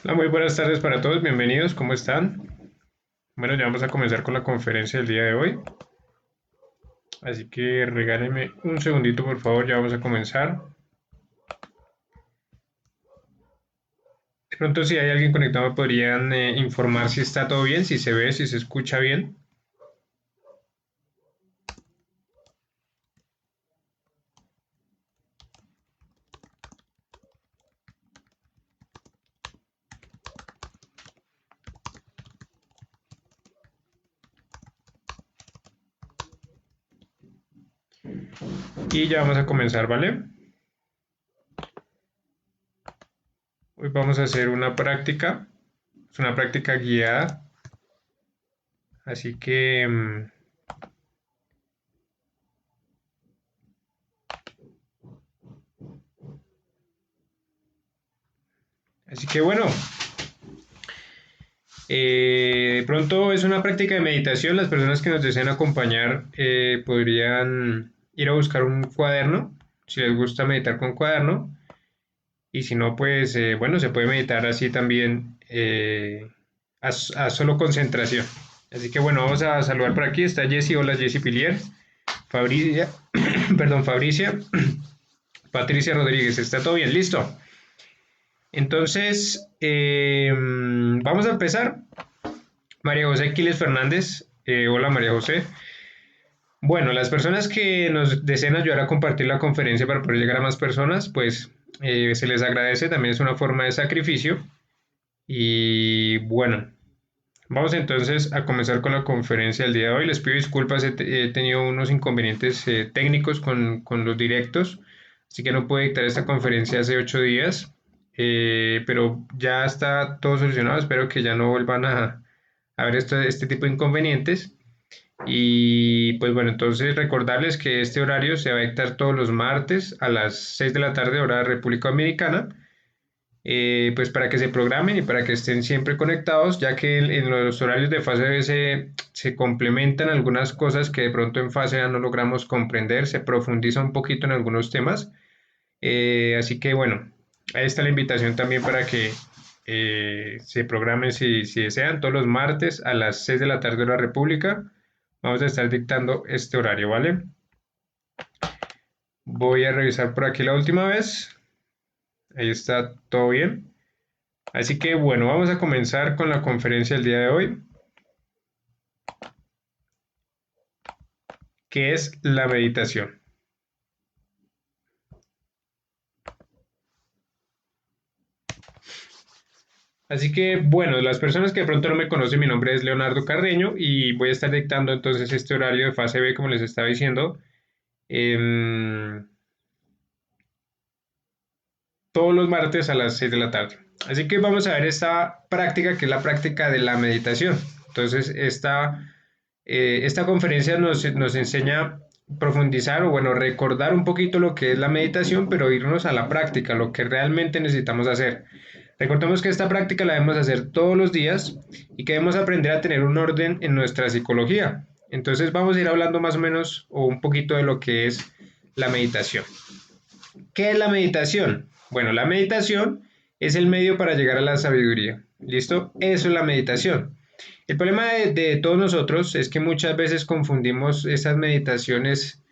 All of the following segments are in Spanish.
Hola, muy buenas tardes para todos, bienvenidos, ¿cómo están? Bueno, ya vamos a comenzar con la conferencia del día de hoy, así que regálenme un segundito, por favor, ya vamos a comenzar. De pronto, si hay alguien conectado, me podrían informar si está todo bien, si se ve, si se escucha bien. Y ya vamos a comenzar, ¿vale? Hoy vamos a hacer una práctica, es una práctica guiada, así que, bueno, de pronto es una práctica de meditación. Las personas que nos deseen acompañar podrían ir a buscar un cuaderno, si les gusta meditar con cuaderno, y si no, pues bueno, se puede meditar así también a solo concentración. Así que bueno, vamos a saludar por aquí. Está Jessy, hola Jessy Pilier, Fabricia, perdón, Fabricia, Patricia Rodríguez, está todo bien, listo. Entonces, vamos a empezar. María José Quiles Fernández, hola María José. Bueno, las personas que nos deseen ayudar a compartir la conferencia para poder llegar a más personas, pues se les agradece, también es una forma de sacrificio. Y bueno, vamos entonces a comenzar con la conferencia del día de hoy. Les pido disculpas, he tenido unos inconvenientes técnicos con los directos, así que no pude dictar esta conferencia hace 8 días, pero ya está todo solucionado. Espero que ya no vuelvan a ver este tipo de inconvenientes. Y pues bueno, entonces recordarles que este horario se va a dictar todos los martes a las 6 de la tarde, hora de República Dominicana, pues para que se programen y para que estén siempre conectados, ya que en los horarios de fase B se complementan algunas cosas que de pronto en fase A no logramos comprender, se profundiza un poquito en algunos temas. Así que bueno, ahí está la invitación también para que se programen si desean todos los martes a las 6 de la tarde hora República. Vamos a estar dictando este horario, ¿vale? Voy a revisar por aquí la última vez. Ahí está todo bien. Así que bueno, vamos a comenzar con la conferencia del día de hoy, que es la meditación. Así que bueno, las personas que de pronto no me conocen, mi nombre es Leonardo Carreño y voy a estar dictando entonces este horario de fase B, como les estaba diciendo, em, todos los martes a las 6 de la tarde. Así que vamos a ver esta práctica, que es la práctica de la meditación. Entonces, esta conferencia nos enseña a profundizar o bueno, recordar un poquito lo que es la meditación, pero irnos a la práctica, lo que realmente necesitamos hacer. Recordemos que esta práctica la debemos hacer todos los días y que debemos aprender a tener un orden en nuestra psicología. Entonces vamos a ir hablando más o menos o un poquito de lo que es la meditación. ¿Qué es la meditación? Bueno, la meditación es el medio para llegar a la sabiduría. ¿Listo? Eso es la meditación. El problema de todos nosotros es que muchas veces confundimos esas meditaciones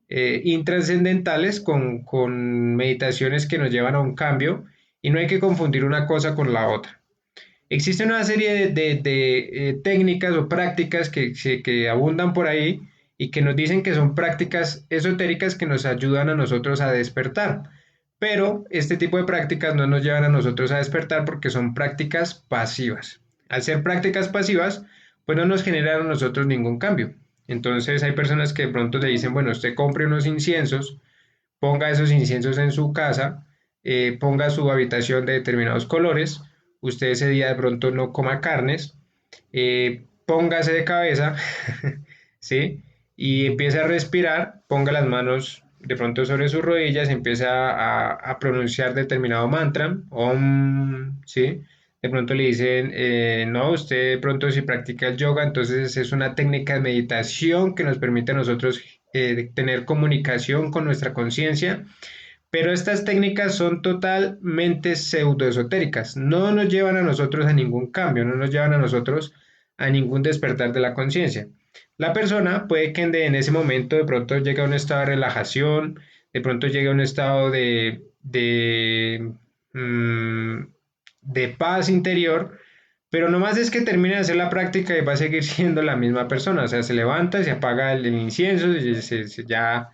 intrascendentales con meditaciones que nos llevan a un cambio, y no hay que confundir una cosa con la otra. Existe una serie de técnicas o prácticas que abundan por ahí y que nos dicen que son prácticas esotéricas que nos ayudan a nosotros a despertar. Pero este tipo de prácticas no nos llevan a nosotros a despertar porque son prácticas pasivas. Al ser prácticas pasivas, pues no nos generan a nosotros ningún cambio. Entonces hay personas que de pronto le dicen, bueno, usted compre unos inciensos, ponga esos inciensos en su casa, ponga su habitación de determinados colores, usted ese día de pronto no coma carnes, póngase de cabeza, ¿sí? Y empieza a respirar, ponga las manos de pronto sobre sus rodillas, empieza a pronunciar determinado mantra, om, ¿sí? De pronto le dicen, no, usted de pronto si practica el yoga, entonces es una técnica de meditación que nos permite a nosotros tener comunicación con nuestra conciencia, Pero estas técnicas son totalmente pseudoesotéricas, no nos llevan a nosotros a ningún cambio, no nos llevan a nosotros a ningún despertar de la conciencia. La persona puede que en ese momento de pronto llegue a un estado de relajación, de pronto llegue a un estado mm, de paz interior, pero no más es que termine de hacer la práctica y va a seguir siendo la misma persona, o sea, se levanta, se apaga el incienso, ya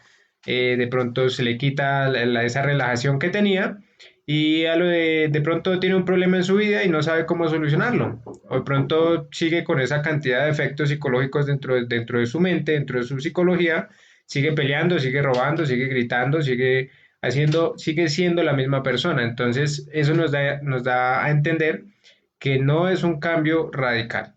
de pronto se le quita esa relajación que tenía y de pronto tiene un problema en su vida y no sabe cómo solucionarlo. O de pronto sigue con esa cantidad de efectos psicológicos dentro de su mente, dentro de su psicología, sigue peleando, sigue robando, sigue gritando, sigue siendo la misma persona. Entonces, eso nos da a entender que no es un cambio radical.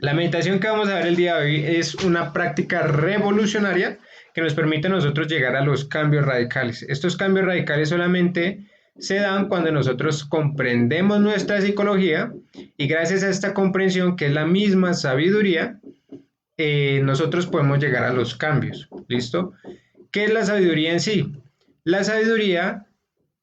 La meditación que vamos a ver el día de hoy es una práctica revolucionaria que nos permite a nosotros llegar a los cambios radicales. Estos cambios radicales solamente se dan cuando nosotros comprendemos nuestra psicología y gracias a esta comprensión, que es la misma sabiduría, nosotros podemos llegar a los cambios. ¿Listo? ¿Qué es la sabiduría en sí? La sabiduría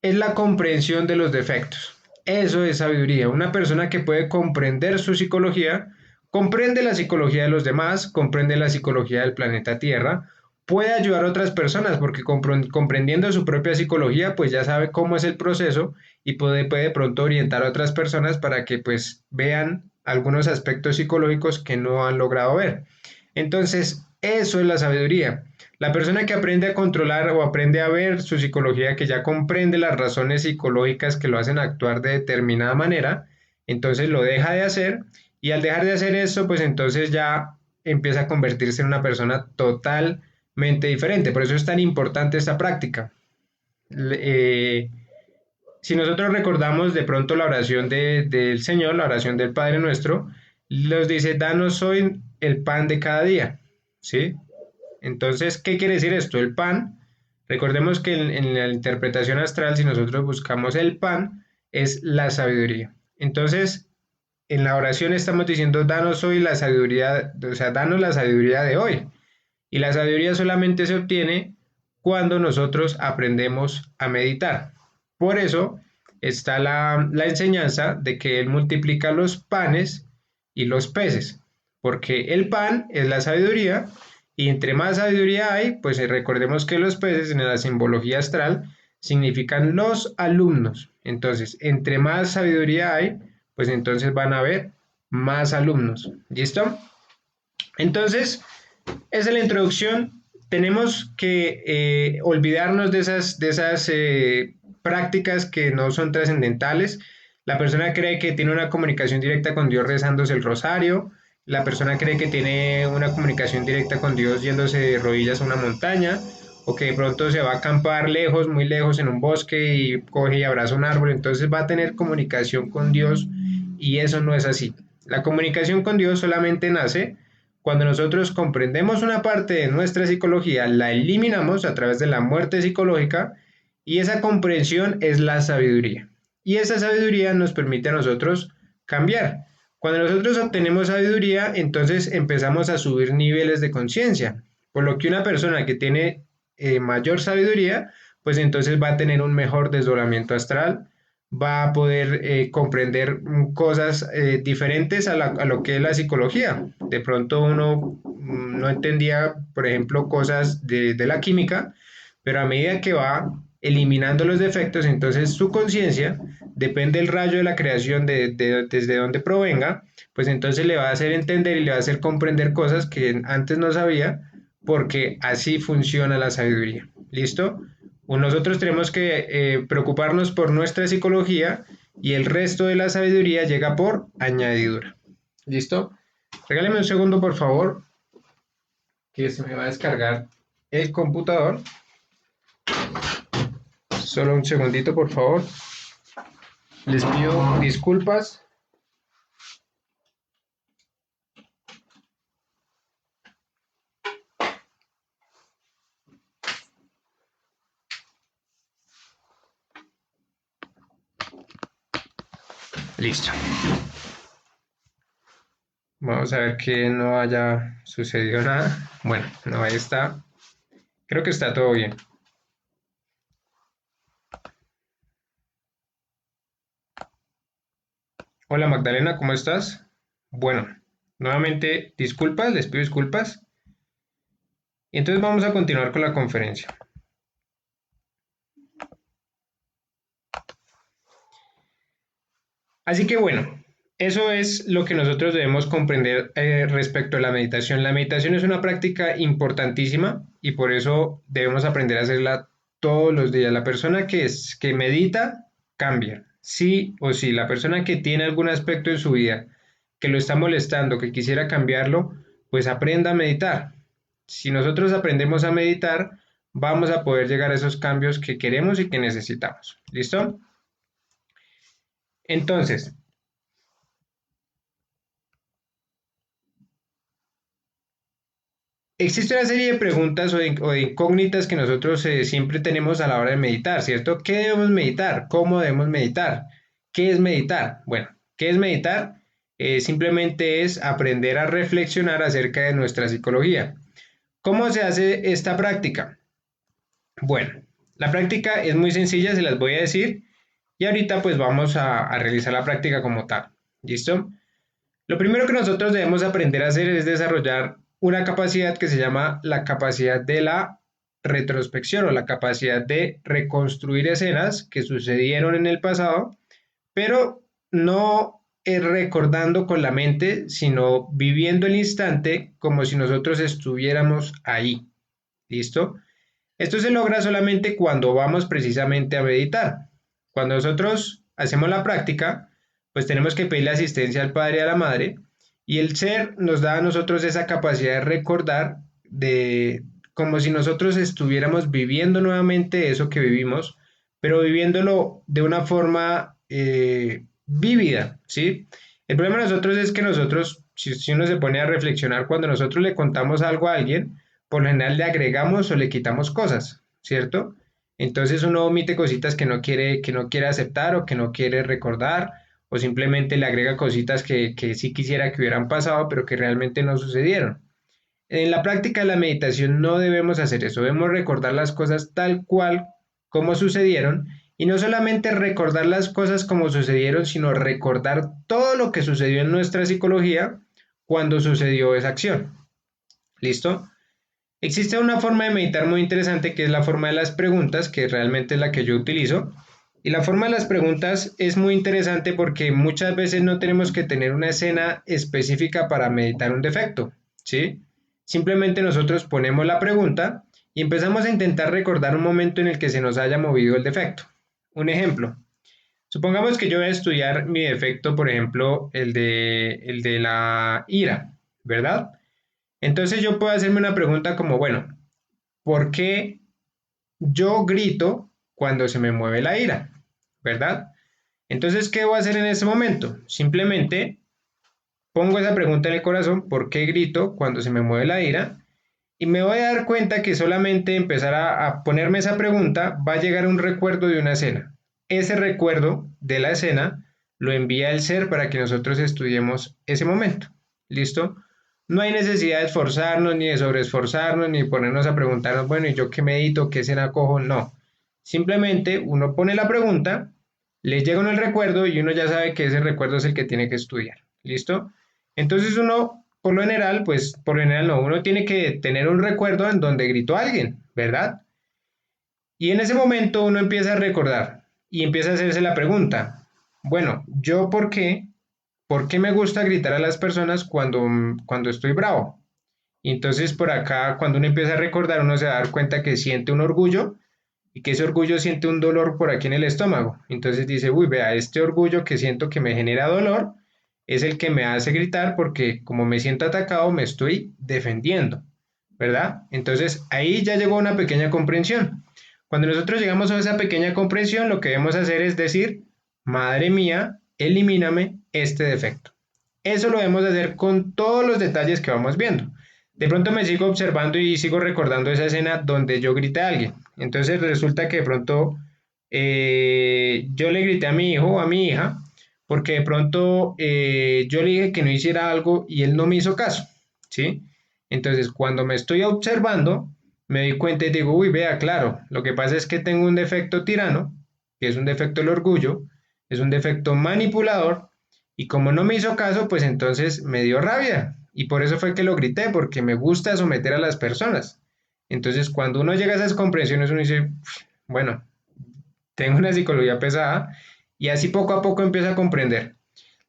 es la comprensión de los defectos. Eso es sabiduría. Una persona que puede comprender su psicología, comprende la psicología de los demás, comprende la psicología del planeta Tierra, puede ayudar a otras personas porque comprendiendo su propia psicología, pues ya sabe cómo es el proceso y puede de pronto orientar a otras personas para que pues vean algunos aspectos psicológicos que no han logrado ver. Entonces, eso es la sabiduría. La persona que aprende a controlar o aprende a ver su psicología, que ya comprende las razones psicológicas que lo hacen actuar de determinada manera, entonces lo deja de hacer y al dejar de hacer eso, pues entonces ya empieza a convertirse en una persona totalmente diferente. Por eso es tan importante esta práctica. Eh, si nosotros recordamos de pronto la oración del Señor, la oración del Padre Nuestro, nos dice, danos hoy el pan de cada día, ¿sí? Entonces, ¿qué quiere decir esto? El pan, recordemos que en la interpretación astral, si nosotros buscamos el pan, es la sabiduría. Entonces, en la oración estamos diciendo, danos hoy la sabiduría, o sea, danos la sabiduría de hoy. Y la sabiduría solamente se obtiene cuando nosotros aprendemos a meditar. Por eso está la enseñanza de que Él multiplica los panes y los peces, porque el pan es la sabiduría y entre más sabiduría hay, pues recordemos que los peces en la simbología astral significan los alumnos. Entonces, entre más sabiduría hay, pues entonces van a haber más alumnos. ¿Listo? Entonces, esa es la introducción. Tenemos que olvidarnos de esas prácticas que no son trascendentales. La persona cree que tiene una comunicación directa con Dios rezándose el rosario. La persona cree que tiene una comunicación directa con Dios yéndose de rodillas a una montaña. O que de pronto se va a acampar lejos, muy lejos en un bosque y coge y abraza un árbol. Entonces va a tener comunicación con Dios y eso no es así. La comunicación con Dios solamente nace cuando nosotros comprendemos una parte de nuestra psicología, la eliminamos a través de la muerte psicológica y esa comprensión es la sabiduría. Y esa sabiduría nos permite a nosotros cambiar. Cuando nosotros obtenemos sabiduría, entonces empezamos a subir niveles de conciencia. Por lo que una persona que tiene mayor sabiduría, pues entonces va a tener un mejor desdoblamiento astral, va a poder comprender cosas diferentes a lo que es la psicología. De pronto uno no entendía, por ejemplo, cosas de la química, pero a medida que va eliminando los defectos, entonces su conciencia, depende del rayo de la creación desde donde provenga, pues entonces le va a hacer entender y le va a hacer comprender cosas que antes no sabía, porque así funciona la sabiduría. ¿Listo? Nosotros tenemos que preocuparnos por nuestra psicología y el resto de la sabiduría llega por añadidura. ¿Listo? Regáleme un segundo, por favor, que se me va a descargar el computador. Solo un segundito, por favor. Les pido disculpas. Listo. Vamos a ver que no haya sucedido nada. Bueno, no, ahí está. Creo que está todo bien. Hola Magdalena, ¿cómo estás? Bueno, nuevamente disculpas, les pido disculpas. Y entonces vamos a continuar con la conferencia. Así que bueno, eso es lo que nosotros debemos comprender respecto a la meditación. La meditación es una práctica importantísima y por eso debemos aprender a hacerla todos los días. La persona que medita cambia, sí o sí. La persona que tiene algún aspecto en su vida que lo está molestando, que quisiera cambiarlo, pues aprenda a meditar. Si nosotros aprendemos a meditar, vamos a poder llegar a esos cambios que queremos y que necesitamos. ¿Listo? Entonces, existe una serie de preguntas o de incógnitas que nosotros siempre tenemos a la hora de meditar, ¿cierto? ¿Qué debemos meditar? ¿Cómo debemos meditar? ¿Qué es meditar? Bueno, ¿qué es meditar? Simplemente es aprender a reflexionar acerca de nuestra psicología. ¿Cómo se hace esta práctica? Bueno, la práctica es muy sencilla, se las voy a decir, y ahorita pues vamos a realizar la práctica como tal. ¿Listo? Lo primero que nosotros debemos aprender a hacer es desarrollar una capacidad que se llama la capacidad de la retrospección o la capacidad de reconstruir escenas que sucedieron en el pasado, pero no recordando con la mente, sino viviendo el instante como si nosotros estuviéramos ahí. ¿Listo? Esto se logra solamente cuando vamos precisamente a meditar. Cuando nosotros hacemos la práctica, pues tenemos que pedirle asistencia al padre y a la madre, y el ser nos da a nosotros esa capacidad de recordar de como si nosotros estuviéramos viviendo nuevamente eso que vivimos, pero viviéndolo de una forma vívida, ¿sí? El problema de nosotros es que nosotros, si uno se pone a reflexionar, cuando nosotros le contamos algo a alguien, por lo general le agregamos o le quitamos cosas, ¿cierto? Entonces uno omite cositas que no quiere aceptar o que no quiere recordar, o simplemente le agrega cositas que sí quisiera que hubieran pasado, pero que realmente no sucedieron. En la práctica de la meditación no debemos hacer eso, debemos recordar las cosas tal cual como sucedieron y no solamente recordar las cosas como sucedieron, sino recordar todo lo que sucedió en nuestra psicología cuando sucedió esa acción. ¿Listo? Existe una forma de meditar muy interesante que es la forma de las preguntas, que realmente es la que yo utilizo. Y la forma de las preguntas es muy interesante porque muchas veces no tenemos que tener una escena específica para meditar un defecto, ¿sí? Simplemente nosotros ponemos la pregunta y empezamos a intentar recordar un momento en el que se nos haya movido el defecto. Un ejemplo, supongamos que yo voy a estudiar mi defecto, por ejemplo, el de la ira, ¿verdad? Entonces yo puedo hacerme una pregunta como, bueno, ¿por qué yo grito cuando se me mueve la ira? ¿Verdad? Entonces, ¿qué voy a hacer en ese momento? Simplemente pongo esa pregunta en el corazón, ¿por qué grito cuando se me mueve la ira? Y me voy a dar cuenta que solamente empezar a ponerme esa pregunta va a llegar un recuerdo de una escena. Ese recuerdo de la escena lo envía el ser para que nosotros estudiemos ese momento. ¿Listo? No hay necesidad de esforzarnos, ni de sobreesforzarnos, ni ponernos a preguntarnos, bueno, ¿y yo qué medito? ¿Qué escena cojo? No. Simplemente uno pone la pregunta, le llega uno el recuerdo y uno ya sabe que ese recuerdo es el que tiene que estudiar. ¿Listo? Entonces uno, por lo general, pues por lo general no, uno tiene que tener un recuerdo en donde gritó alguien, ¿verdad? Y en ese momento uno empieza a recordar y empieza a hacerse la pregunta, bueno, ¿yo por qué? ¿Por qué me gusta gritar a las personas cuando estoy bravo? Y entonces por acá, cuando uno empieza a recordar, uno se va a dar cuenta que siente un orgullo y que ese orgullo siente un dolor por aquí en el estómago. Entonces dice, uy, vea, este orgullo que siento que me genera dolor es el que me hace gritar porque como me siento atacado me estoy defendiendo, ¿verdad? Entonces ahí ya llegó una pequeña comprensión. Cuando nosotros llegamos a esa pequeña comprensión, lo que debemos hacer es decir, madre mía, elimíname este defecto. Eso lo debemos hacer con todos los detalles que vamos viendo. De pronto me sigo observando y sigo recordando esa escena donde yo grité a alguien. Entonces resulta que de pronto yo le grité a mi hijo o a mi hija porque de pronto yo le dije que no hiciera algo y él no me hizo caso, ¿sí? Entonces cuando me estoy observando me doy cuenta y digo, uy, vea, claro, lo que pasa es que tengo un defecto tirano, que es un defecto del orgullo, es un defecto manipulador Y como no me hizo caso, pues entonces me dio rabia. Y por eso fue que lo grité, porque me gusta someter a las personas. Entonces, cuando uno llega a esas comprensiones, uno dice, bueno, tengo una psicología pesada y así poco a poco empieza a comprender.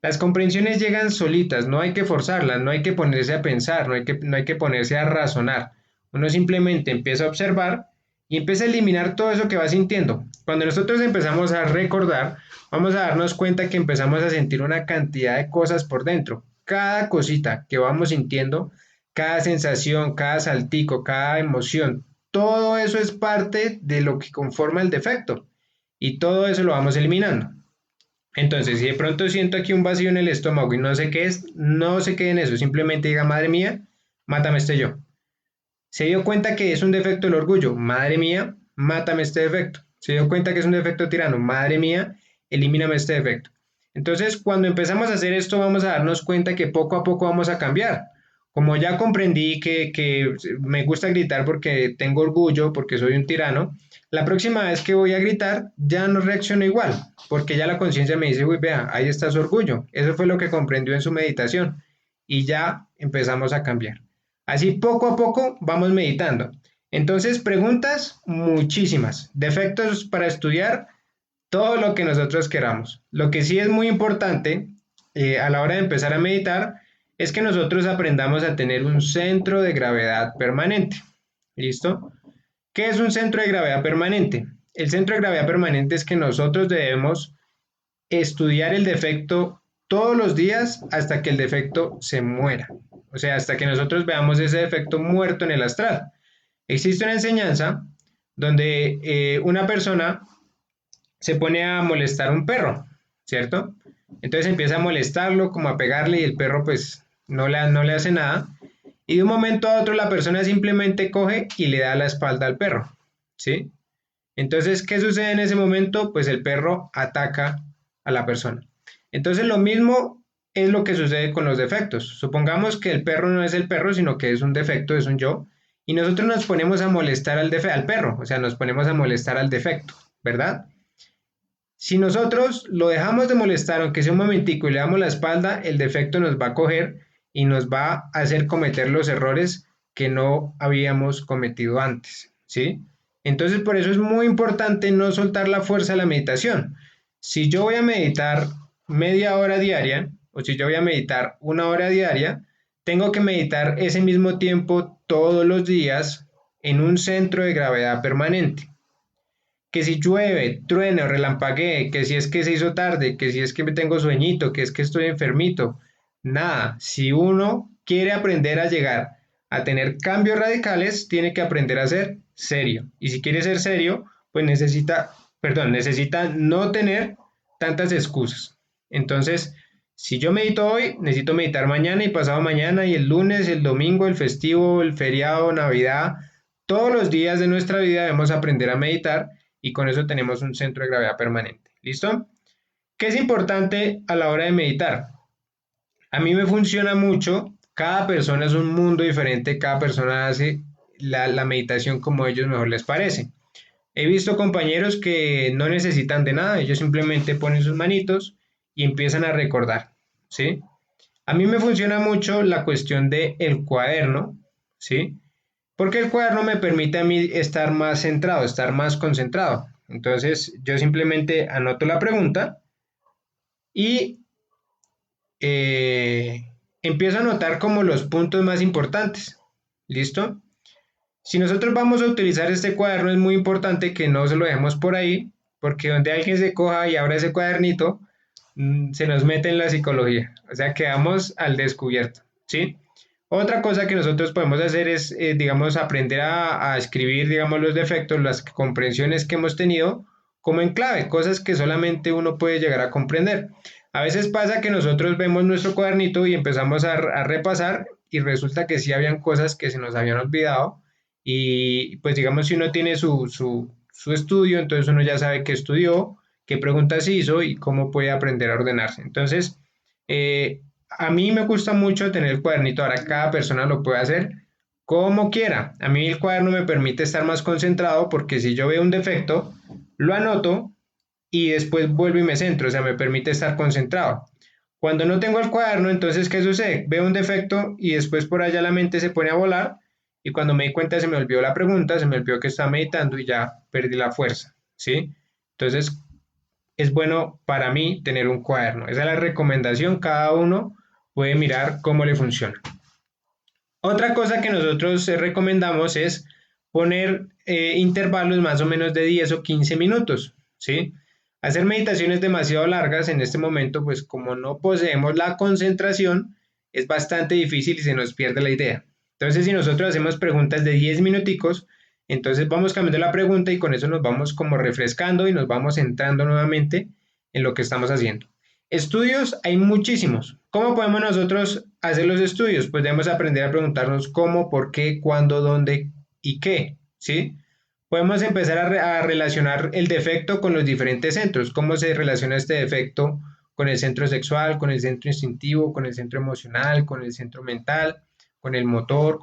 Las comprensiones llegan solitas, no hay que forzarlas, no hay que ponerse a pensar, no hay que ponerse a razonar. Uno simplemente empieza a observar y empieza a eliminar todo eso que va sintiendo. Cuando nosotros empezamos a recordar, vamos a darnos cuenta que empezamos a sentir una cantidad de cosas por dentro. Cada cosita que vamos sintiendo, cada sensación, cada saltico, cada emoción, todo eso es parte de lo que conforma el defecto y todo eso lo vamos eliminando. Entonces, si de pronto siento aquí un vacío en el estómago y no sé qué es, no se quede en eso, simplemente diga, madre mía, mátame este yo. Se dio cuenta que es un defecto el orgullo, madre mía, mátame este defecto. Se dio cuenta que es un defecto tirano, madre mía, elimíname este defecto. Entonces, cuando empezamos a hacer esto, vamos a darnos cuenta que poco a poco vamos a cambiar. Como ya comprendí que me gusta gritar porque tengo orgullo, porque soy un tirano, la próxima vez que voy a gritar ya no reacciono igual, porque ya la conciencia me dice, uy, vea, ahí está su orgullo. Eso fue lo que comprendió en su meditación y ya empezamos a cambiar. Así poco a poco vamos meditando. Entonces, preguntas muchísimas, defectos para estudiar, todo lo que nosotros queramos. Lo que sí es muy importante a la hora de empezar a meditar es que nosotros aprendamos a tener un centro de gravedad permanente. ¿Listo? ¿Qué es un centro de gravedad permanente? El centro de gravedad permanente es que nosotros debemos estudiar el defecto todos los días hasta que el defecto se muera. O sea, hasta que nosotros veamos ese defecto muerto en el astral. Existe una enseñanza donde una persona se pone a molestar a un perro, ¿cierto? Entonces empieza a molestarlo, como a pegarle y el perro pues no le hace nada. Y de un momento a otro la persona simplemente coge y le da la espalda al perro, ¿sí? Entonces, ¿qué sucede en ese momento? Pues el perro ataca a la persona. Entonces, lo mismo es lo que sucede con los defectos. Supongamos que el perro no es el perro, sino que es un defecto, es un yo, y nosotros nos ponemos a molestar al perro, o sea, nos ponemos a molestar al defecto, ¿verdad? Si nosotros lo dejamos de molestar, aunque sea un momentico, y le damos la espalda, el defecto nos va a coger y nos va a hacer cometer los errores que no habíamos cometido antes, ¿sí? Entonces, por eso es muy importante no soltar la fuerza de la meditación. Si yo voy a meditar media hora diaria, o si yo voy a meditar una hora diaria, tengo que meditar ese mismo tiempo todos los días en un centro de gravedad permanente. Que si llueve, truene o relampaguee, que si es que se hizo tarde, que si es que me tengo sueñito, que es que estoy enfermito, nada. Si uno quiere aprender a llegar a tener cambios radicales, tiene que aprender a ser serio. Y si quiere ser serio, pues necesita no tener tantas excusas. Entonces, si yo medito hoy, necesito meditar mañana y pasado mañana y el lunes, el domingo, el festivo, el feriado, Navidad, todos los días de nuestra vida debemos aprender a meditar y con eso tenemos un centro de gravedad permanente. ¿Listo? ¿Qué es importante a la hora de meditar? A mí me funciona mucho, cada persona es un mundo diferente, cada persona hace la meditación como a ellos mejor les parece. He visto compañeros que no necesitan de nada, ellos simplemente ponen sus manitos y empiezan a recordar, ¿sí? A mí me funciona mucho la cuestión del cuaderno, ¿sí? Porque el cuaderno me permite a mí estar más centrado, estar más concentrado. Entonces yo simplemente anoto la pregunta y empiezo a anotar como los puntos más importantes. ¿Listo? Si nosotros vamos a utilizar este cuaderno es muy importante que no se lo dejemos por ahí, porque donde alguien se coja y abra ese cuadernito, se nos mete en la psicología, o sea, quedamos al descubierto, ¿sí? Otra cosa que nosotros podemos hacer es, digamos, aprender a escribir, digamos, los defectos, las comprensiones que hemos tenido como en clave, cosas que solamente uno puede llegar a comprender. A veces pasa que nosotros vemos nuestro cuadernito y empezamos a repasar y resulta que sí habían cosas que se nos habían olvidado y pues digamos si uno tiene su estudio, entonces uno ya sabe qué estudió, qué preguntas hizo y cómo puede aprender a ordenarse. Entonces, a mí me gusta mucho tener el cuadernito, ahora cada persona lo puede hacer como quiera. A mí el cuaderno me permite estar más concentrado porque si yo veo un defecto, lo anoto y después vuelvo y me centro, o sea, me permite estar concentrado. Cuando no tengo el cuaderno, entonces, ¿qué sucede? Veo un defecto y después por allá la mente se pone a volar y cuando me di cuenta se me olvidó la pregunta, se me olvidó que estaba meditando y ya perdí la fuerza, ¿sí? Entonces, es bueno para mí tener un cuaderno. Esa es la recomendación, cada uno puede mirar cómo le funciona. Otra cosa que nosotros recomendamos es poner intervalos más o menos de 10 o 15 minutos, ¿sí? Hacer meditaciones demasiado largas en este momento, pues como no poseemos la concentración, es bastante difícil y se nos pierde la idea. Entonces, si nosotros hacemos preguntas de 10 minuticos, entonces vamos cambiando la pregunta y con eso nos vamos como refrescando y nos vamos centrando nuevamente en lo que estamos haciendo. Estudios hay muchísimos. ¿Cómo podemos nosotros hacer los estudios? Pues debemos aprender a preguntarnos cómo, por qué, cuándo, dónde y qué, ¿sí? Podemos empezar a relacionar el defecto con los diferentes centros. ¿Cómo se relaciona este defecto con el centro sexual, con el centro instintivo, con el centro emocional, con el centro mental, con el motor,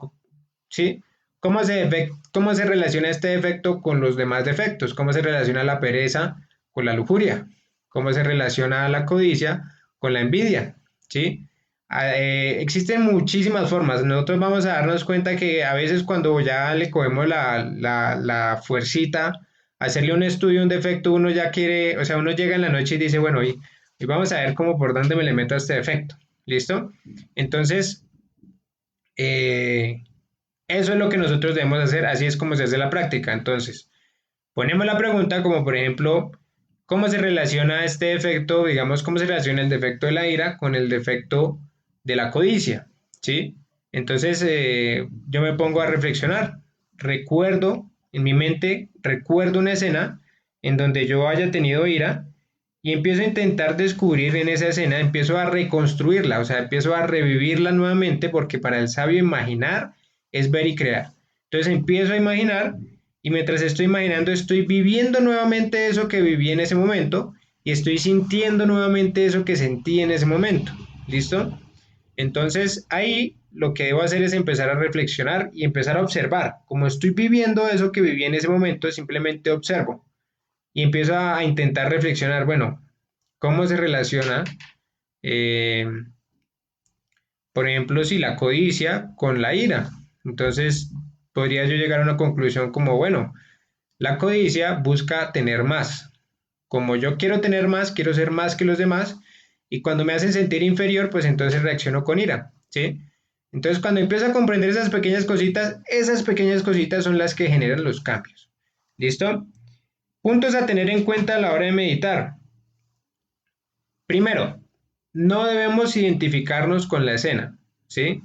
¿sí? ¿Cómo se relaciona este defecto con los demás defectos? ¿Cómo se relaciona la pereza con la lujuria? ¿Cómo se relaciona la codicia con la envidia? ¿Sí? Existen muchísimas formas. Nosotros vamos a darnos cuenta que a veces cuando ya le cogemos la fuercita, hacerle un estudio, un defecto, uno ya quiere, o sea, uno llega en la noche y dice, bueno, y vamos a ver cómo por dónde me le meto a este defecto. ¿Listo? Entonces, eh, eso es lo que nosotros debemos hacer, así es como se hace la práctica. Entonces, ponemos la pregunta como por ejemplo, ¿cómo se relaciona este defecto, digamos, cómo se relaciona el defecto de la ira con el defecto de la codicia? ¿Sí? Entonces, yo me pongo a reflexionar. Recuerdo, en mi mente, recuerdo una escena en donde yo haya tenido ira y empiezo a intentar descubrir en esa escena, empiezo a reconstruirla, o sea, empiezo a revivirla nuevamente porque para el sabio imaginar es ver y crear. Entonces empiezo a imaginar y mientras estoy imaginando estoy viviendo nuevamente eso que viví en ese momento y estoy sintiendo nuevamente eso que sentí en ese momento. ¿Listo? Entonces ahí lo que debo hacer es empezar a reflexionar y empezar a observar. Como estoy viviendo eso que viví en ese momento, simplemente observo y empiezo a intentar reflexionar, bueno, ¿cómo se relaciona, eh, por ejemplo, si la codicia con la ira? Entonces, podría yo llegar a una conclusión como, bueno, la codicia busca tener más. Como yo quiero tener más, quiero ser más que los demás, y cuando me hacen sentir inferior, pues entonces reacciono con ira, ¿sí? Entonces, cuando empiezo a comprender esas pequeñas cositas son las que generan los cambios. ¿Listo? Puntos a tener en cuenta a la hora de meditar. Primero, no debemos identificarnos con la escena, ¿sí?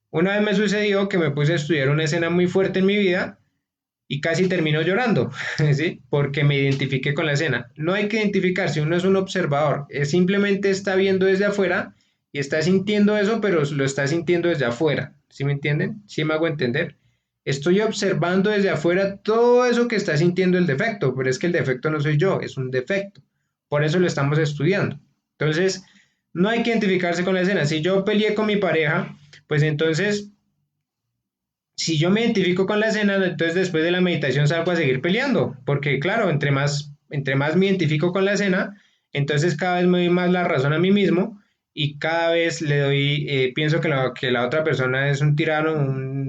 Una vez me sucedió que me puse a estudiar una escena muy fuerte en mi vida y casi termino llorando, ¿sí? Porque me identifiqué con la escena. No hay que identificarse, uno es un observador, simplemente está viendo desde afuera y está sintiendo eso, pero lo está sintiendo desde afuera, ¿sí me entienden? ¿Sí me hago entender? Estoy observando desde afuera todo eso que está sintiendo el defecto, pero es que el defecto no soy yo, es un defecto. Por eso lo estamos estudiando. Entonces, no hay que identificarse con la escena. Si yo peleé con mi pareja, pues entonces si yo me identifico con la escena, entonces después de la meditación salgo a seguir peleando, porque claro, entre más me identifico con la escena, entonces cada vez me doy más la razón a mí mismo y cada vez le doy, pienso que la otra persona es un tirano,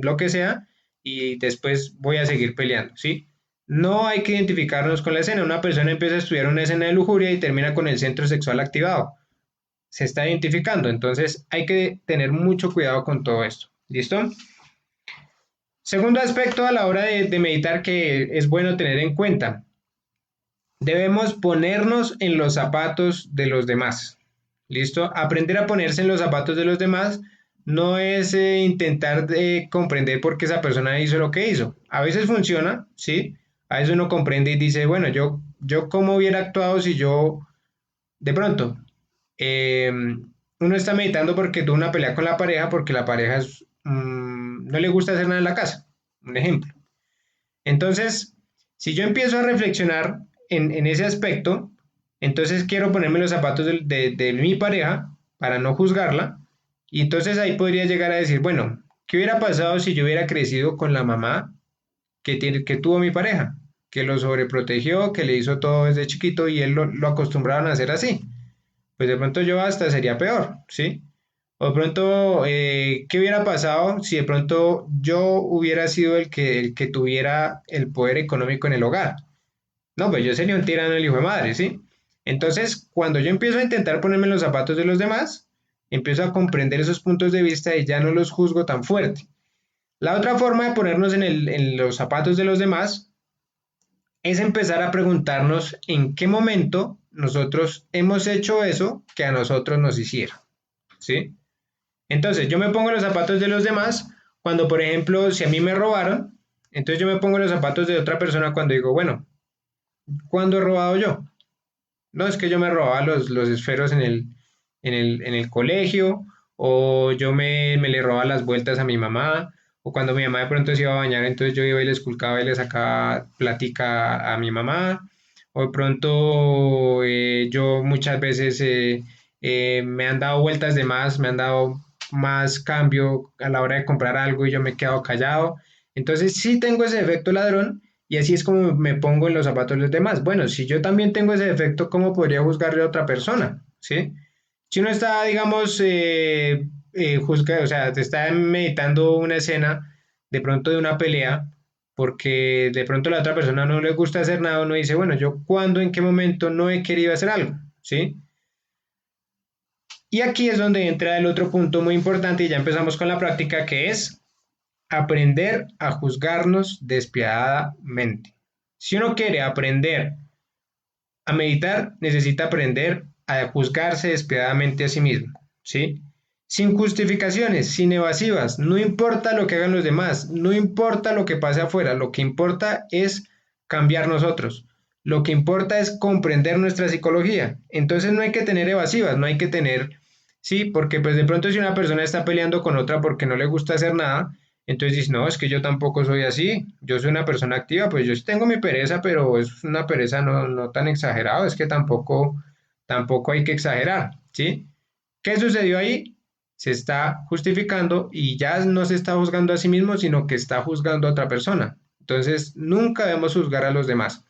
lo que sea, y después voy a seguir peleando, ¿sí? No hay que identificarnos con la escena. Una persona empieza a estudiar una escena de lujuria y termina con el centro sexual activado. Se está identificando, entonces hay que tener mucho cuidado con todo esto. ¿Listo? Segundo aspecto a la hora de meditar que es bueno tener en cuenta, debemos ponernos en los zapatos de los demás. ¿Listo? Aprender a ponerse en los zapatos de los demás no es intentar comprender por qué esa persona hizo lo que hizo. A veces funciona, ¿sí? A veces uno comprende y dice, bueno, yo cómo hubiera actuado si yo, de pronto, eh, uno está meditando porque tuvo una pelea con la pareja porque la pareja no le gusta hacer nada en la casa. Un ejemplo. Entonces, si yo empiezo a reflexionar en ese aspecto, entonces quiero ponerme los zapatos de mi pareja para no juzgarla. Y entonces ahí podría llegar a decir, bueno, ¿qué hubiera pasado si yo hubiera crecido con la mamá que tuvo mi pareja? Que lo sobreprotegió, que le hizo todo desde chiquito y él lo acostumbraban a hacer así. pues de pronto yo hasta sería peor, ¿sí? O de pronto, ¿qué hubiera pasado si de pronto yo hubiera sido el que tuviera el poder económico en el hogar? No, pues yo sería un tirano el hijo de madre, ¿sí? Entonces, cuando yo empiezo a intentar ponerme en los zapatos de los demás, empiezo a comprender esos puntos de vista y ya no los juzgo tan fuerte. La otra forma de ponernos en los zapatos de los demás es empezar a preguntarnos en qué momento nosotros hemos hecho eso que a nosotros nos hicieron, ¿sí? Entonces, yo me pongo los zapatos de los demás cuando, por ejemplo, si a mí me robaron, entonces yo me pongo los zapatos de otra persona cuando digo, bueno, ¿cuándo he robado yo? No, es que yo me robaba los esferos en el colegio, o yo me le robaba las vueltas a mi mamá, o cuando mi mamá de pronto se iba a bañar, entonces yo iba y le esculcaba y le sacaba platica a mi mamá, o de pronto yo muchas veces me han dado vueltas de más, me han dado más cambio a la hora de comprar algo y yo me he quedado callado. Entonces sí tengo ese efecto ladrón, y así es como me pongo en los zapatos de los demás. Bueno, si yo también tengo ese defecto, ¿cómo podría juzgarle a otra persona? ¿Sí? Si uno está, digamos, o sea, te está meditando una escena de pronto de una pelea, porque de pronto a la otra persona no le gusta hacer nada, uno dice, bueno, yo cuándo, en qué momento no he querido hacer algo, ¿sí? Y aquí es donde entra el otro punto muy importante y ya empezamos con la práctica, que es aprender a juzgarnos despiadadamente. Si uno quiere aprender a meditar, necesita aprender a juzgarse despiadadamente a sí mismo, ¿sí? Sin justificaciones, sin evasivas, no importa lo que hagan los demás, no importa lo que pase afuera, lo que importa es cambiar nosotros. Lo que importa es comprender nuestra psicología. Entonces no hay que tener evasivas, no hay que tener, sí, porque pues de pronto si una persona está peleando con otra porque no le gusta hacer nada, entonces dices, no, es que yo tampoco soy así, yo soy una persona activa, pues yo sí tengo mi pereza, pero es una pereza no tan exagerado, es que tampoco hay que exagerar, ¿sí? ¿Qué sucedió ahí? Se está justificando y ya no se está juzgando a sí mismo, sino que está juzgando a otra persona. Entonces, nunca debemos juzgar a los demás.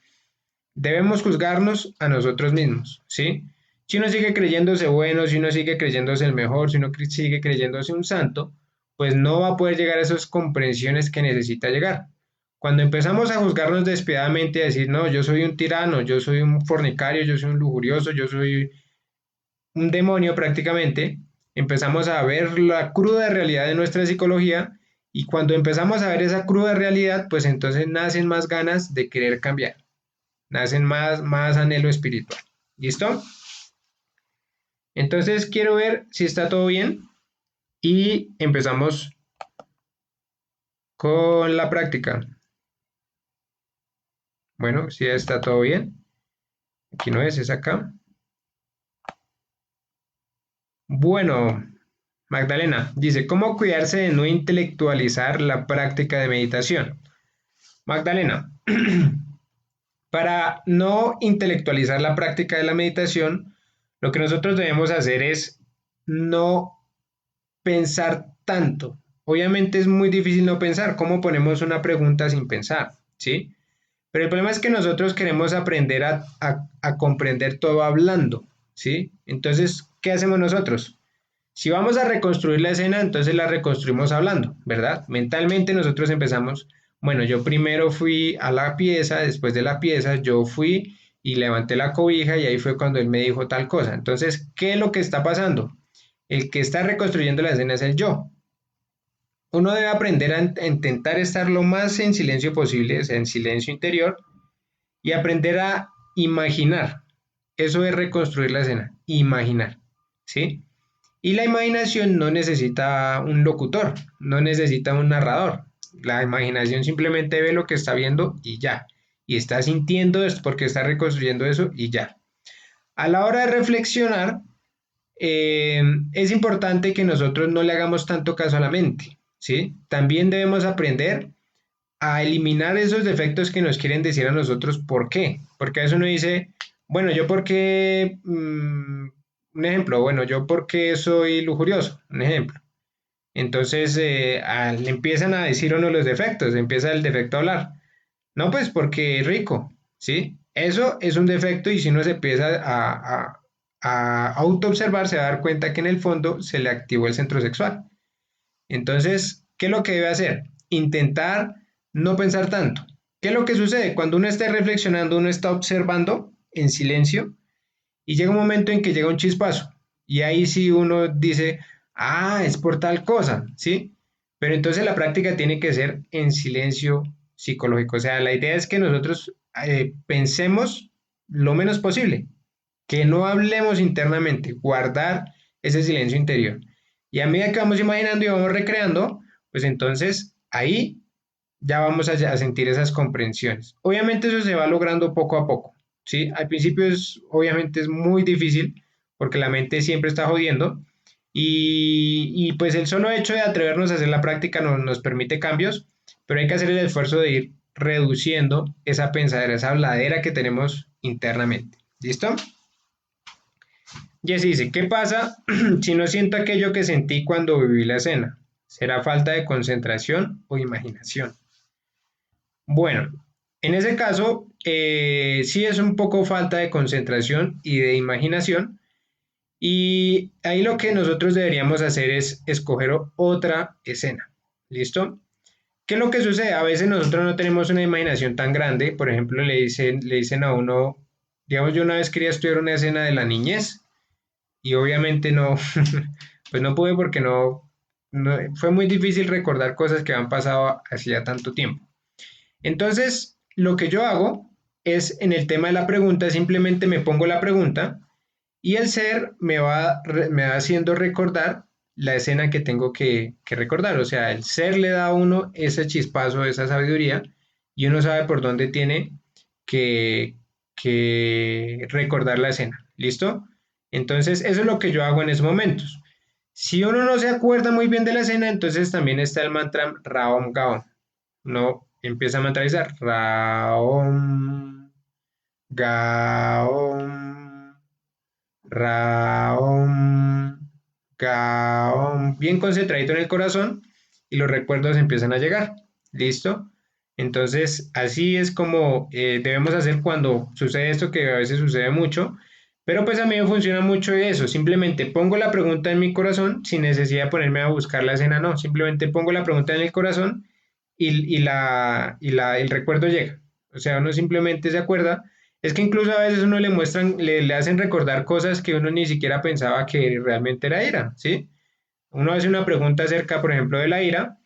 Debemos juzgarnos a nosotros mismos, ¿sí? Si uno sigue creyéndose bueno, si uno sigue creyéndose el mejor, si uno sigue creyéndose un santo, pues no va a poder llegar a esas comprensiones que necesita llegar. Cuando empezamos a juzgarnos despiadadamente y a decir, no, yo soy un tirano, yo soy un fornicario, yo soy un lujurioso, yo soy un demonio prácticamente, empezamos a ver la cruda realidad de nuestra psicología, y cuando empezamos a ver esa cruda realidad, pues entonces nacen más ganas de querer cambiar, nacen más anhelo espiritual. ¿Listo? Entonces quiero ver si está todo bien y empezamos con la práctica. Bueno, si está todo bien. Aquí no es acá. Bueno, Magdalena dice, ¿cómo cuidarse de no intelectualizar la práctica de meditación? Magdalena, para no intelectualizar la práctica de la meditación, lo que nosotros debemos hacer es no pensar tanto. Obviamente es muy difícil no pensar. ¿Cómo ponemos una pregunta sin pensar? ¿Sí? Pero el problema es que nosotros queremos aprender a comprender todo hablando. ¿Sí? Entonces, ¿qué hacemos nosotros? Si vamos a reconstruir la escena, entonces la reconstruimos hablando, ¿verdad? Mentalmente nosotros empezamos, bueno, yo primero fui a la pieza, después de la pieza yo fui y levanté la cobija y ahí fue cuando él me dijo tal cosa. Entonces, ¿qué es lo que está pasando? El que está reconstruyendo la escena es el yo. Uno debe aprender a intentar estar lo más en silencio posible, o sea, en silencio interior, y aprender a imaginar. Eso es reconstruir la escena, imaginar, ¿sí? Y la imaginación no necesita un locutor, no necesita un narrador. La imaginación simplemente ve lo que está viendo y ya. Y está sintiendo esto porque está reconstruyendo eso y ya. A la hora de reflexionar, es importante que nosotros no le hagamos tanto caso a la mente, ¿sí? También debemos aprender a eliminar esos defectos que nos quieren decir a nosotros por qué. Porque a veces uno dice, bueno, yo por qué, un ejemplo, bueno, yo por qué soy lujurioso, un ejemplo. Entonces le empiezan a decir uno los defectos, empieza el defecto a hablar. No, pues porque es rico, ¿sí? Eso es un defecto y si uno se empieza a autoobservar, se va a dar cuenta que en el fondo se le activó el centro sexual. Entonces, ¿qué es lo que debe hacer? Intentar no pensar tanto. ¿Qué es lo que sucede? Cuando uno está reflexionando, uno está observando en silencio y llega un momento en que llega un chispazo. Y ahí sí uno dice, ah, es por tal cosa, ¿sí? Pero entonces la práctica tiene que ser en silencio psicológico. O sea, la idea es que nosotros pensemos lo menos posible, que no hablemos internamente, guardar ese silencio interior. Y a medida que vamos imaginando y vamos recreando, pues entonces ahí ya vamos a sentir esas comprensiones. Obviamente eso se va logrando poco a poco, ¿sí? Al principio obviamente es muy difícil porque la mente siempre está jodiendo y pues el solo hecho de atrevernos a hacer la práctica nos permite cambios, pero hay que hacer el esfuerzo de ir reduciendo esa pensadera, esa habladera que tenemos internamente. ¿Listo? Jess dice, ¿qué pasa si no siento aquello que sentí cuando viví la escena? ¿Será falta de concentración o imaginación? Bueno, en ese caso, sí es un poco falta de concentración y de imaginación. Y ahí lo que nosotros deberíamos hacer es escoger otra escena. ¿Listo? ¿Qué es lo que sucede? A veces nosotros no tenemos una imaginación tan grande. Por ejemplo, le dicen a uno, digamos, yo una vez quería estudiar una escena de la niñez y obviamente no, pues no pude porque fue muy difícil recordar cosas que han pasado hacía tanto tiempo. Entonces, lo que yo hago es en el tema de la pregunta, simplemente me pongo la pregunta y el ser me va haciendo recordar la escena que tengo que recordar. O sea, el ser le da a uno ese chispazo, esa sabiduría y uno sabe por dónde tiene que, que recordar la escena. ¿Listo? Entonces, eso es lo que yo hago en esos momentos. Si uno no se acuerda muy bien de la escena, entonces también está el mantra Raom Gaon. No empieza a mentalizar. Raom, Gaom, Raom, Gaom. Bien concentradito en el corazón y los recuerdos empiezan a llegar. ¿Listo? Entonces, así es como debemos hacer cuando sucede esto, que a veces sucede mucho. Pero pues a mí me funciona mucho eso. Simplemente pongo la pregunta en mi corazón sin necesidad de ponerme a buscar la escena, no. Simplemente pongo la pregunta en el corazón y el recuerdo llega. O sea, uno simplemente se acuerda. Es que incluso a veces uno le muestran, le hacen recordar cosas que uno ni siquiera pensaba que realmente era ira, ¿sí? Uno hace una pregunta acerca, por ejemplo, de la ira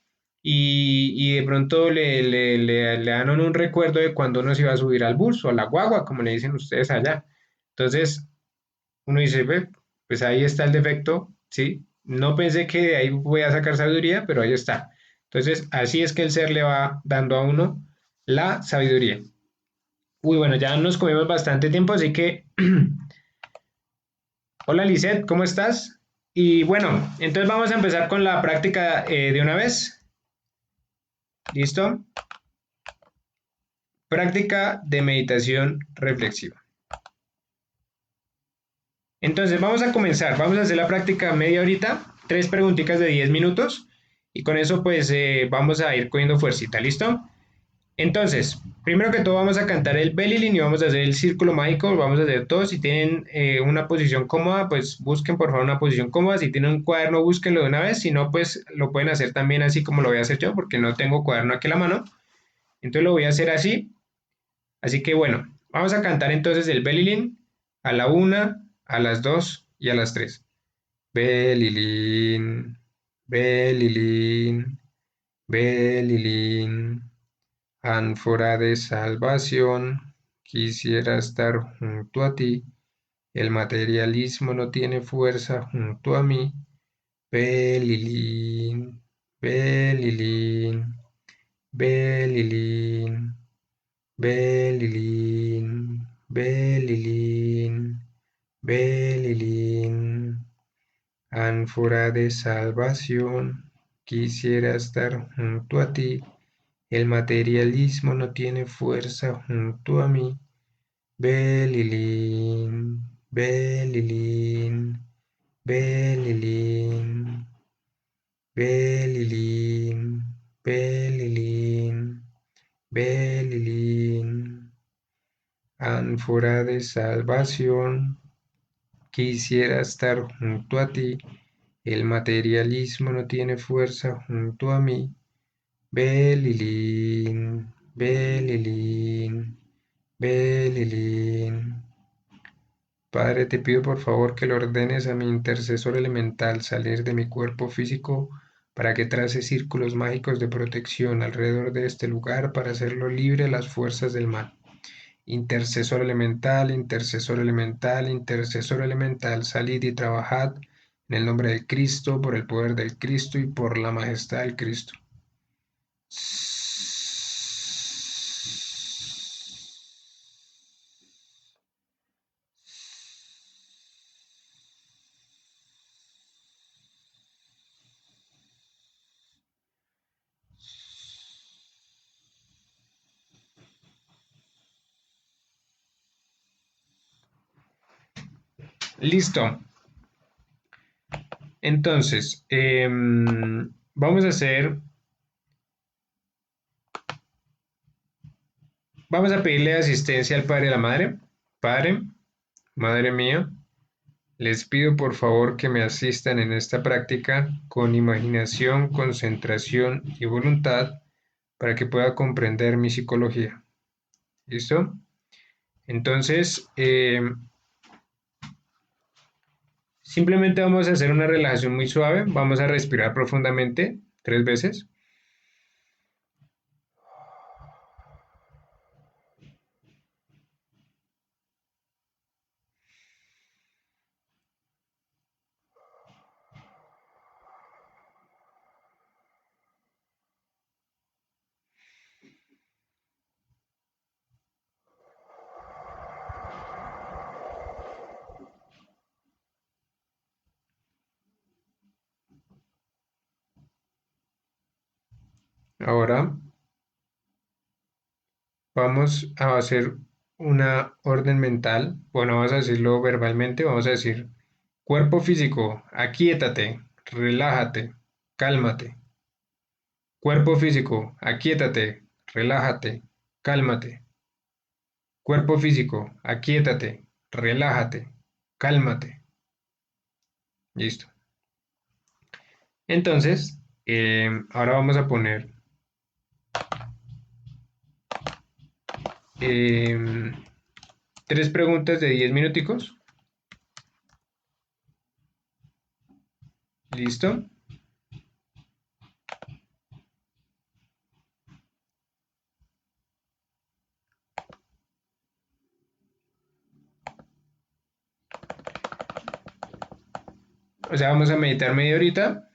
y de pronto le dan a uno un recuerdo de cuando uno se iba a subir al bus o a la guagua, como le dicen ustedes allá. Entonces, uno dice, "Ve, pues ahí está el defecto, ¿sí? No pensé que de ahí voy a sacar sabiduría, pero ahí está. Entonces, así es que el ser le va dando a uno la sabiduría. Uy, bueno, ya nos comimos bastante tiempo, así que, hola Lisette, ¿cómo estás? Y bueno, entonces vamos a empezar con la práctica de una vez. ¿Listo? Práctica de meditación reflexiva. Entonces vamos a comenzar, vamos a hacer la práctica media horita, tres preguntitas de 10 minutos y con eso pues vamos a ir cogiendo fuercita, ¿listo? Entonces, primero que todo vamos a cantar el belly line y vamos a hacer el círculo mágico, vamos a hacer todo. Si tienen una posición cómoda, pues busquen por favor una posición cómoda. Si tienen un cuaderno, búsquenlo de una vez. Si no, pues lo pueden hacer también así como lo voy a hacer yo, porque no tengo cuaderno aquí a la mano. Entonces lo voy a hacer así. Así que bueno, vamos a cantar entonces el belly line a la una, a las dos y a las tres. Belly line, belly line, belly line. Ánfora de salvación, quisiera estar junto a ti. El materialismo no tiene fuerza junto a mí. Belilín, Belilín, Belilín, Belilín, Belilín, Belilín. Ánfora de salvación, quisiera estar junto a ti. El materialismo no tiene fuerza junto a mí. Belilín, Belilín, Belilín, Belilín, Belilín, Belilín. Ánfora de salvación. Quisiera estar junto a ti. El materialismo no tiene fuerza junto a mí. Belilín, Belilín, Belilín. Padre, te pido por favor que le ordenes a mi intercesor elemental salir de mi cuerpo físico para que trace círculos mágicos de protección alrededor de este lugar para hacerlo libre de las fuerzas del mal. Intercesor elemental, intercesor elemental, intercesor elemental, salid y trabajad en el nombre del Cristo, por el poder del Cristo y por la majestad del Cristo. Listo. Entonces, vamos a pedirle asistencia al Padre y a la Madre. Padre, Madre mía, les pido por favor que me asistan en esta práctica con imaginación, concentración y voluntad para que pueda comprender mi psicología. ¿Listo? Entonces, simplemente vamos a hacer una relajación muy suave. Vamos a respirar profundamente 3 veces. Ahora vamos a hacer una orden mental. Bueno, vamos a decirlo verbalmente. Vamos a decir, cuerpo físico, aquíétate, relájate, cálmate. Cuerpo físico, aquíétate, relájate, cálmate. Cuerpo físico, aquíétate, relájate, cálmate. Listo. Entonces, ahora vamos a poner em, 3 preguntas de 10 minuticos. Listo. O sea, vamos a meditar media horita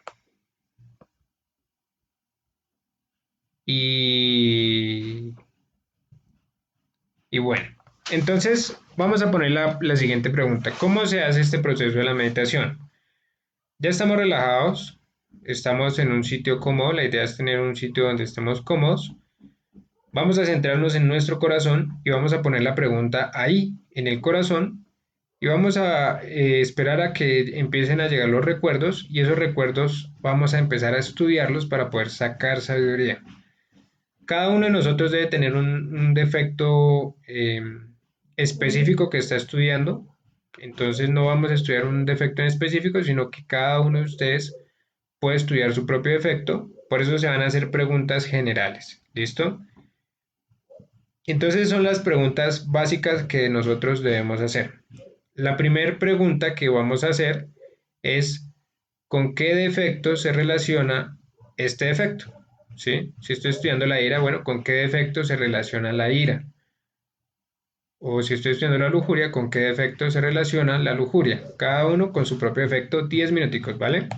y, y bueno. Entonces, vamos a poner la siguiente pregunta. ¿Cómo se hace este proceso de la meditación? Ya estamos relajados, estamos en un sitio cómodo, la idea es tener un sitio donde estemos cómodos. Vamos a centrarnos en nuestro corazón y vamos a poner la pregunta ahí, en el corazón, y vamos a esperar a que empiecen a llegar los recuerdos y esos recuerdos vamos a empezar a estudiarlos para poder sacar sabiduría. Cada uno de nosotros debe tener un defecto específico que está estudiando. Entonces no vamos a estudiar un defecto en específico, sino que cada uno de ustedes puede estudiar su propio defecto. Por eso se van a hacer preguntas generales. ¿Listo? Entonces son las preguntas básicas que nosotros debemos hacer. La primera pregunta que vamos a hacer es ¿con qué defecto se relaciona este defecto? ¿Sí? Si estoy estudiando la ira, bueno, ¿con qué defecto se relaciona la ira? O si estoy estudiando la lujuria, ¿con qué defecto se relaciona la lujuria? Cada uno con su propio efecto, 10 minuticos, ¿vale?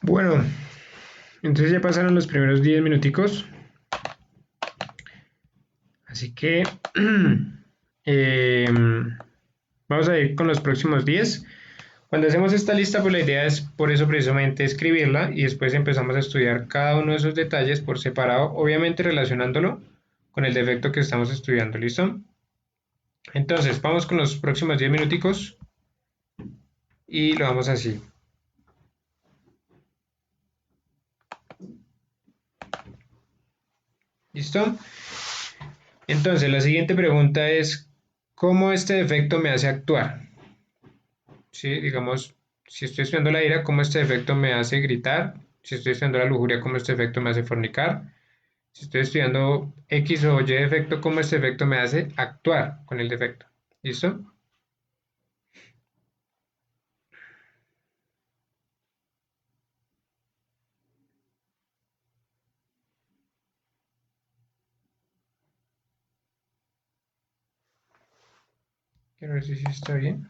Bueno, entonces ya pasaron los primeros 10 minuticos. Así que eh, vamos a ir con los próximos 10. Cuando hacemos esta lista, pues la idea es por eso precisamente escribirla y después empezamos a estudiar cada uno de esos detalles por separado, obviamente relacionándolo con el defecto que estamos estudiando. ¿Listo? Entonces, vamos con los próximos 10 minuticos y lo vamos así. ¿Listo? Entonces, la siguiente pregunta es, ¿cómo este defecto me hace actuar? ¿Sí? Digamos, si estoy estudiando la ira, ¿cómo este defecto me hace gritar? Si estoy estudiando la lujuria, ¿cómo este defecto me hace fornicar? Si estoy estudiando X o Y defecto, ¿cómo este defecto me hace actuar con el defecto? ¿Listo? Quiero ver si está bien.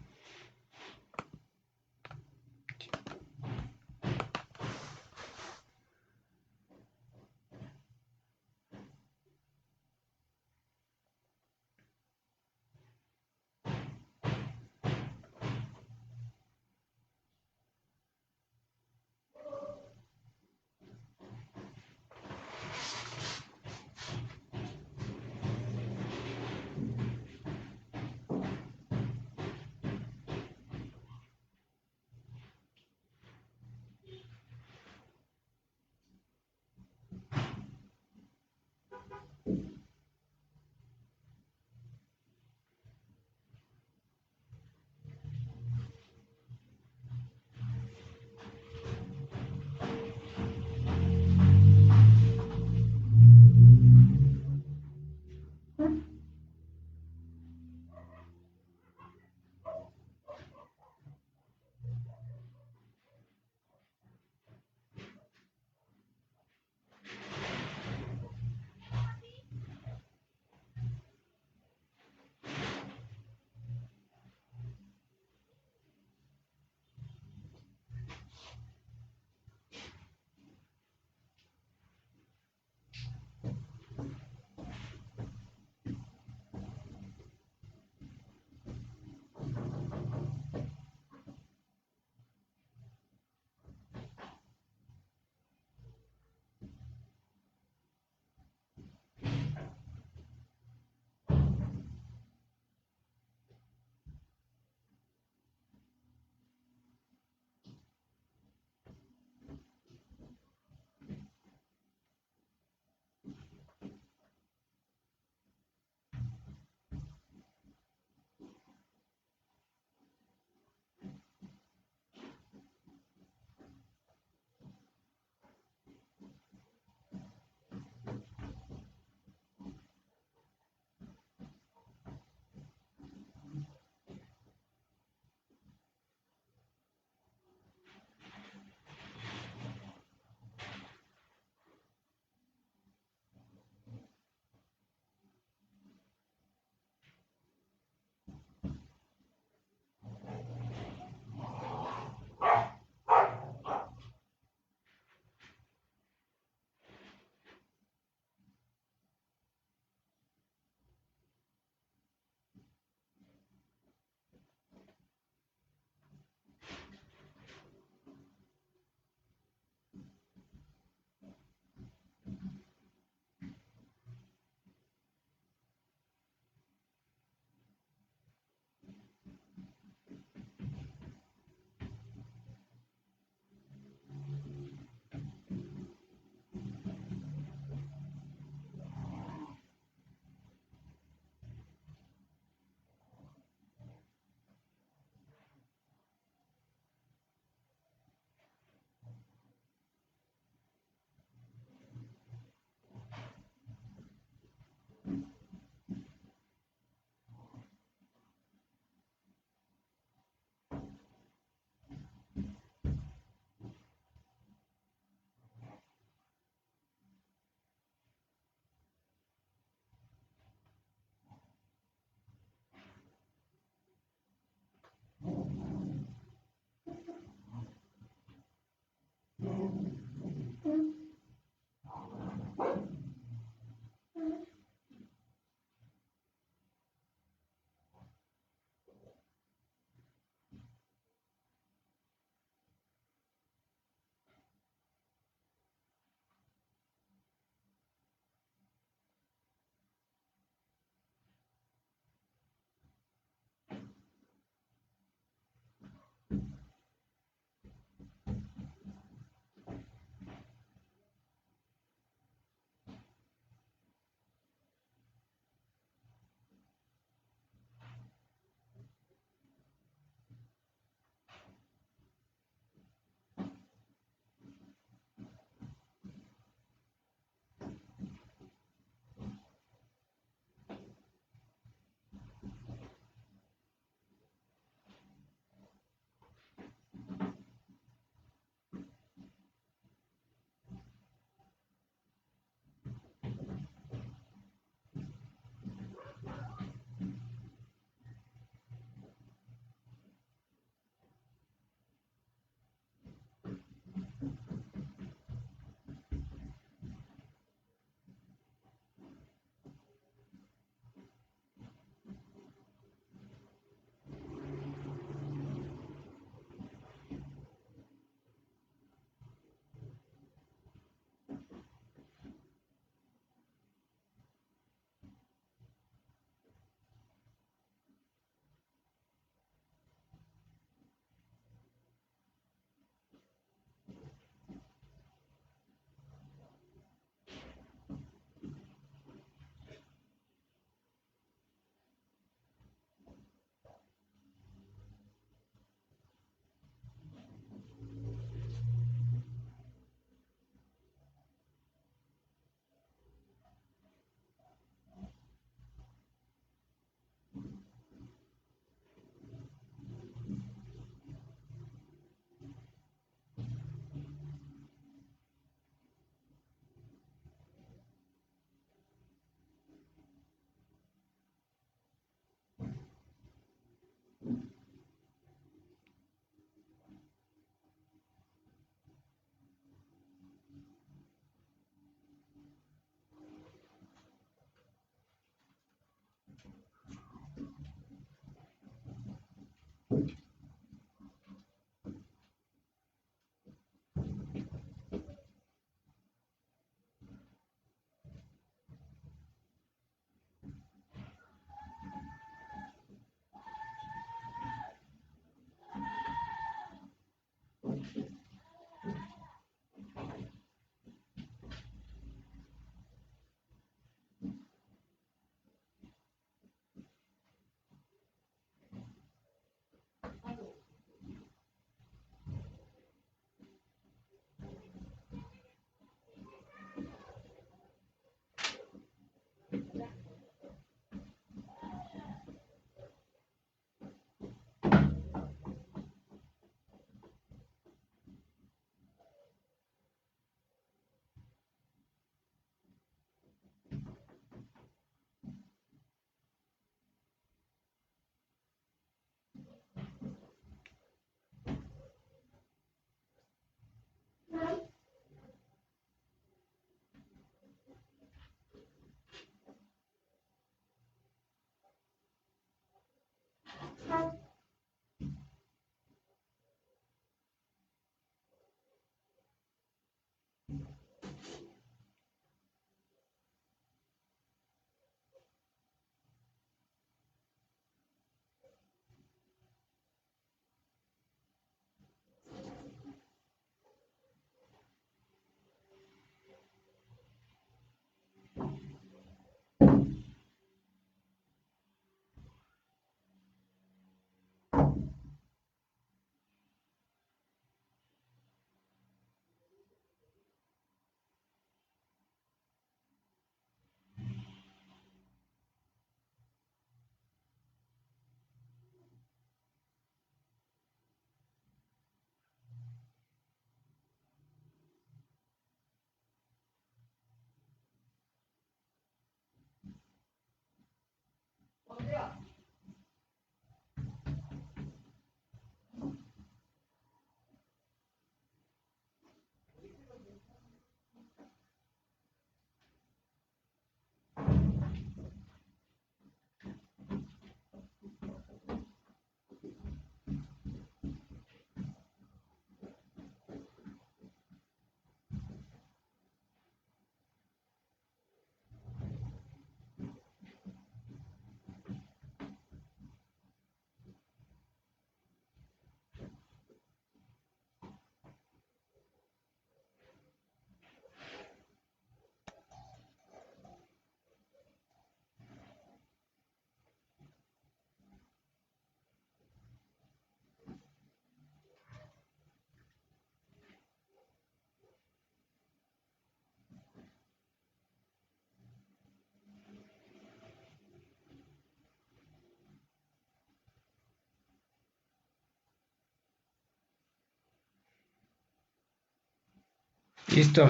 Listo.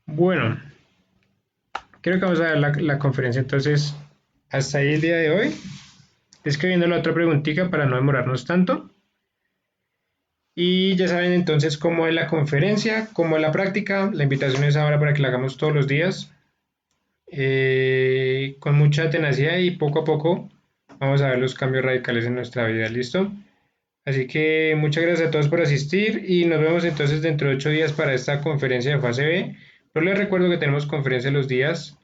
Bueno, creo que vamos a ver la conferencia entonces hasta ahí el día de hoy. Escribiendo la otra preguntita para no demorarnos tanto. Y ya saben entonces cómo es la conferencia, cómo es la práctica. La invitación es ahora para que la hagamos todos los días, con mucha tenacidad y poco a poco vamos a ver los cambios radicales en nuestra vida. ¿Listo? Así que muchas gracias a todos por asistir y nos vemos entonces dentro de 8 días para esta conferencia de fase B. Pero les recuerdo que tenemos conferencia los días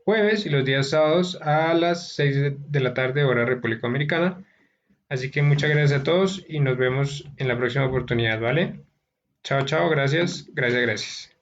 jueves y los días sábados a las 6 de la tarde, hora República Americana. Así que muchas gracias a todos y nos vemos en la próxima oportunidad, ¿vale? Chao, chao, gracias, gracias, gracias.